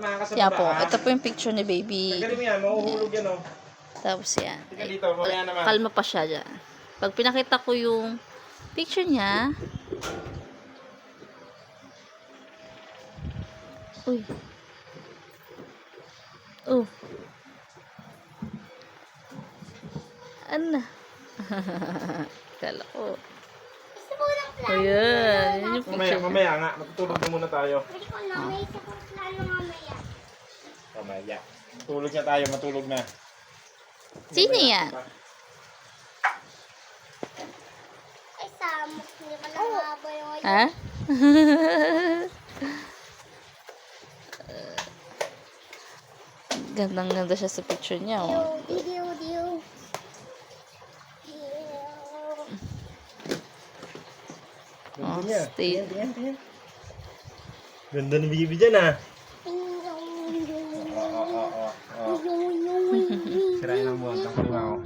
makakasama. Yan po. Ito po yung picture ni baby. Tanggalin mo yan, mahuhulog yan oh. Tapos yan. Tika dito, mamaya naman. Kalma pa siya dyan. Pag pinakita ko yung picture niya. Uy. Oh. Ano? Kala ko. Gusto mo ng plano? Ayan. Yun yung Mamaya, picture. mamaya nga. Matutulog na muna tayo. Pwede ko lang, may isa kong plano mamaya. Mamaya. Matulog na tayo, matulog na. Sino yan? Ay, Samus, hindi ka lang mabay mo yun. Ha? Gandang-ganda siya sa picture niya. Oh. Diyo. Oh, stay. Tingnan. Ganda ng bibi dyan ah. Oo. Sirain ang buwan. Tanggalin mo ako.